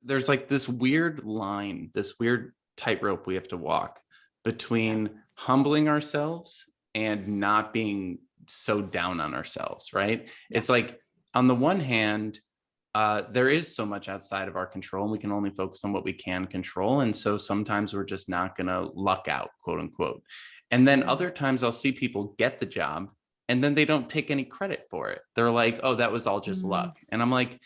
there's like this weird line, this weird tightrope we have to walk between humbling ourselves and not being so down on ourselves, right? It's like, on the one hand, there is so much outside of our control, and we can only focus on what we can control. And so sometimes we're just not going to luck out, quote unquote. And then other times I'll see people get the job and then they don't take any credit for it. They're like, oh, that was all just luck. And I'm like,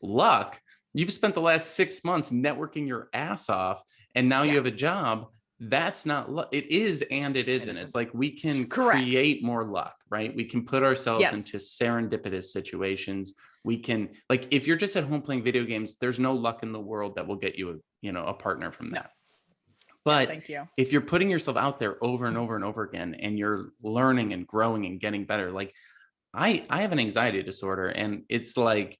luck? You've spent the last 6 months networking your ass off, and now you have a job. That's not luck. It is and it isn't. It's like we can create more luck, right? We can put ourselves into serendipitous situations. We can, like, if you're just at home playing video games, there's no luck in the world that will get you a partner from that. But if you're putting yourself out there over and over and over again, and you're learning and growing and getting better, like I have an anxiety disorder, and it's like,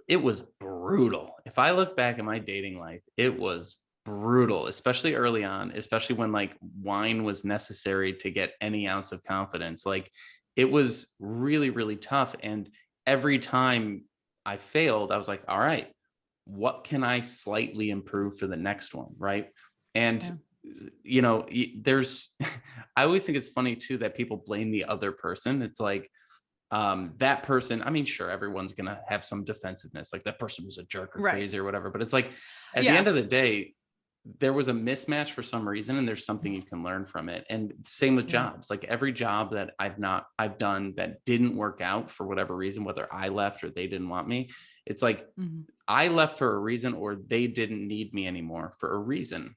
it was brutal. If I look back at my dating life, it was brutal, especially early on, especially when like wine was necessary to get any ounce of confidence. Like, it was really, really tough. And every time I failed, I was like, all right, what can I slightly improve for the next one? Right. And there's, I always think it's funny too, that people blame the other person. It's like, that person, I mean, sure, everyone's going to have some defensiveness, like that person was a jerk or crazy or whatever. But it's like, at the end of the day, there was a mismatch for some reason, and there's something you can learn from it. And same with jobs. Like, every job that I've done that didn't work out for whatever reason, whether I left or they didn't want me, it's like, I left for a reason, or they didn't need me anymore for a reason.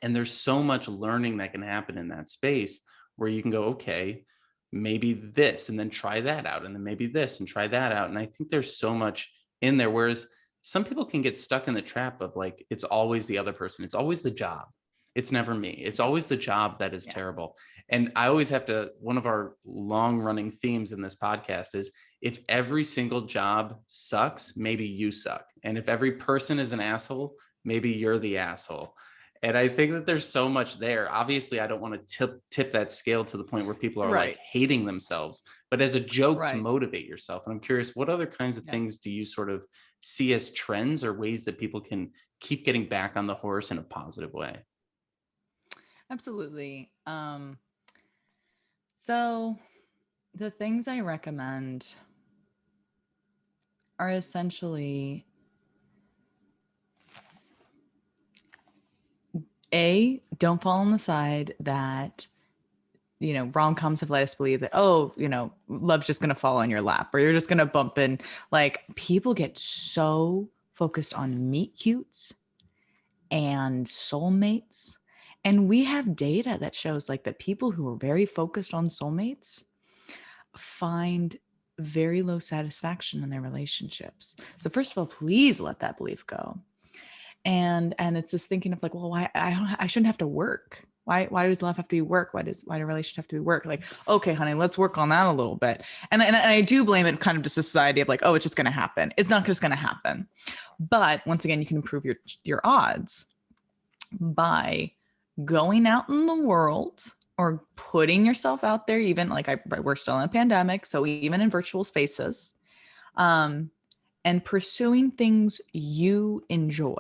And there's so much learning that can happen in that space, where you can go, okay, maybe this, and then try that out, and then maybe this and try that out. And I think there's so much in there. Whereas some people can get stuck in the trap of like, it's always the other person. It's always the job. It's never me. It's always the job that is terrible. And I always have to, one of our long running themes in this podcast is, if every single job sucks, maybe you suck. And if every person is an asshole, maybe you're the asshole. And I think that there's so much there. Obviously, I don't want to tip that scale to the point where people are like hating themselves, but as a joke to motivate yourself. And I'm curious, what other kinds of things do you sort of see as trends, or ways that people can keep getting back on the horse in a positive way? Absolutely. So the things I recommend are essentially, don't fall on the side that, rom-coms have led us believe that, love's just going to fall on your lap, or you're just going to bump in. Like, people get so focused on meet cutes and soulmates. And we have data that shows like that people who are very focused on soulmates find very low satisfaction in their relationships. So first of all, please let that belief go. And it's this thinking of like, well, why I shouldn't have to work. Why does love have to be work? Why do relationships have to be work? Like, okay, honey, let's work on that a little bit. And I do blame it kind of to society of like, oh, it's just going to happen. It's not just going to happen. But once again, you can improve your odds by going out in the world, or putting yourself out there, even like we're still in a pandemic. So even in virtual spaces, and pursuing things you enjoy.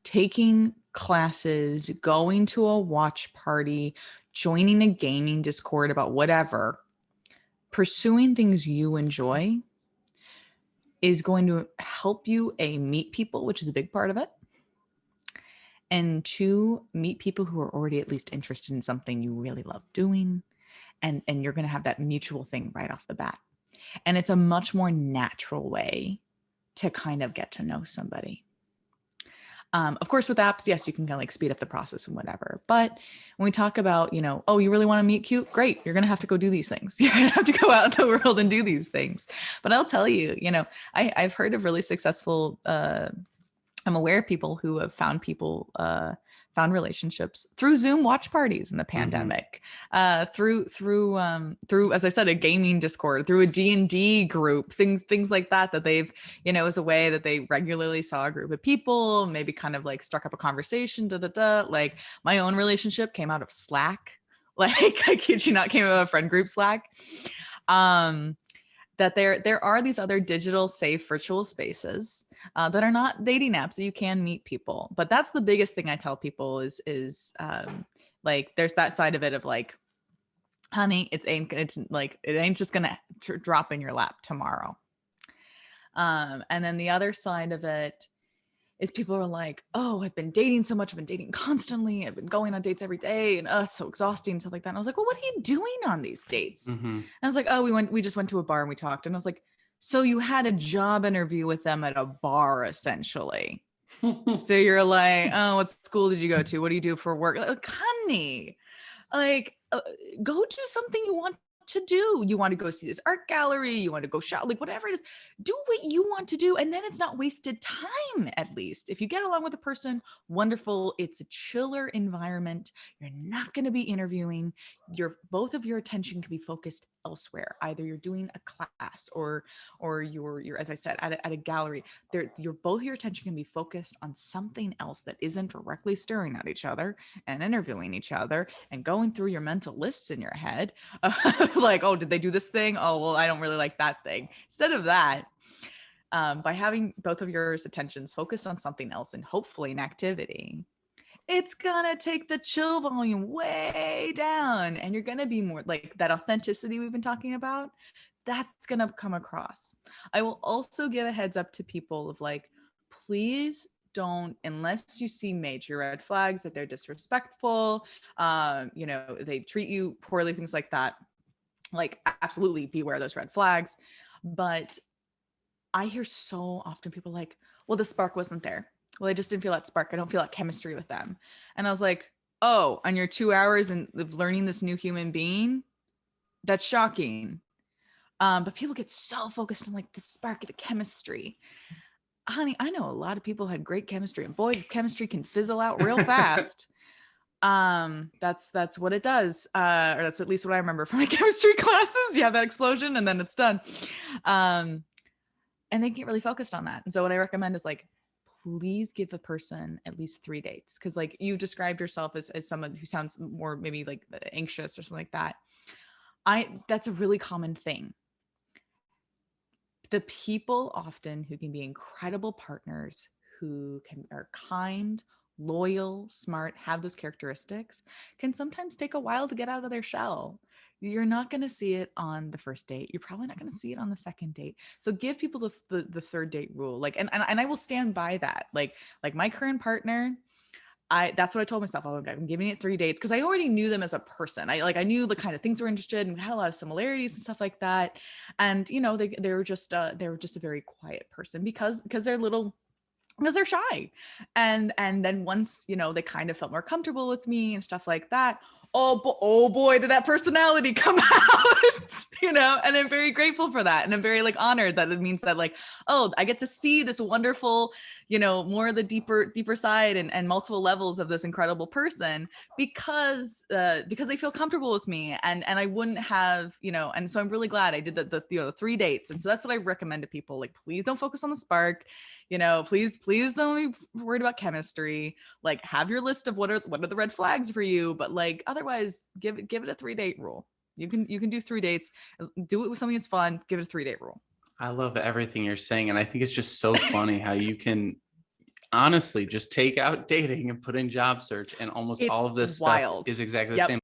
Taking classes, going to a watch party, joining a gaming Discord about whatever, pursuing things you enjoy is going to help you, meet people, which is a big part of it. And 2, meet people who are already at least interested in something you really love doing. And you're going to have that mutual thing right off the bat. And it's a much more natural way to kind of get to know somebody. Of course, with apps, yes, you can kind of like speed up the process and whatever. But when we talk about, oh, you really want to meet cute? Great. You're going to have to go do these things. You're going to have to go out in the world and do these things. But I'll tell you, I've heard of really successful, I'm aware of people who have found found relationships through Zoom watch parties in the pandemic, through, as I said, a gaming Discord, through a D&D group, things like that they've, as a way that they regularly saw a group of people, maybe kind of like struck up a conversation, Like, my own relationship came out of Slack. Like, I kid you not, came out of a friend group Slack. That there are these other digital safe virtual spaces that are not dating apps, so you can meet people. But that's the biggest thing I tell people is like there's that side of it of like, honey, it's like it ain't just gonna drop in your lap tomorrow. And then the other side of it is people are like, oh, I've been dating so much. I've been dating constantly. I've been going on dates every day and so exhausting and stuff like that. And I was like, well, what are you doing on these dates? Mm-hmm. And I was like, oh, we just went to a bar and we talked. And I was like, so you had a job interview with them at a bar, essentially. So you're like, oh, what school did you go to? What do you do for work? Like, honey, like go do something you want to do. You want to go see this art gallery, you want to go shop, like whatever it is, do what you want to do, and then it's not wasted time. At least if you get along with a person, wonderful. It's a chiller environment. You're not going to be interviewing. Both of your attention can be focused elsewhere. Either you're doing a class or you're as I said at a gallery. Both your attention can be focused on something else that isn't directly staring at each other and interviewing each other and going through your mental lists in your head. Like, oh, did they do this thing? Oh, well, I don't really like that thing. Instead of that, by having both of your attentions focused on something else and hopefully an activity, it's gonna take the chill volume way down, and you're gonna be more like that authenticity we've been talking about. That's gonna come across. I will also give a heads up to people of like, please don't, unless you see major red flags that they're disrespectful, they treat you poorly, things like that. Like, absolutely beware of those red flags. But I hear so often people like, well, the spark wasn't there. Well, I just didn't feel that spark. I don't feel that chemistry with them. And I was like, oh, on your 2 hours of learning this new human being, that's shocking. But people get so focused on like the spark of the chemistry. Honey, I know a lot of people had great chemistry, and boys, chemistry can fizzle out real fast. That's what it does. Or that's at least what I remember from my chemistry classes. You have that explosion and then it's done. And they get really focused on that. And so what I recommend is like, please give a person at least 3 dates. Cause like you described yourself as someone who sounds more maybe like anxious or something like that. That's a really common thing. The people often who can be incredible partners, who are kind, loyal, smart, have those characteristics, can sometimes take a while to get out of their shell. You're not going to see it on the first date. You're probably not going to see it on the second date. So give people the third date rule. Like, and I will stand by that. Like my current partner, that's what I told myself. I'm giving it 3 dates because I already knew them as a person. I knew the kind of things we're interested in. We had a lot of similarities and stuff like that. And they were just a very quiet person because they're shy. And then once they kind of felt more comfortable with me and stuff like that, oh boy, did that personality come out. And I'm very grateful for that, and I'm very like honored that it means that like, oh, I get to see this wonderful, more of the deeper side and multiple levels of this incredible person because they feel comfortable with me, and I wouldn't have, and so I'm really glad I did the 3 dates. And so that's what I recommend to people. Like, please don't focus on the spark. Please don't be worried about chemistry. Like, have your list of what are the red flags for you, but like otherwise give it a 3 date rule. You can do 3 dates, do it with something that's fun, give it a 3 date rule. I love everything you're saying. And I think it's just so funny how you can honestly just take out dating and put in job search, and almost all of this wild stuff is exactly the Yep. same.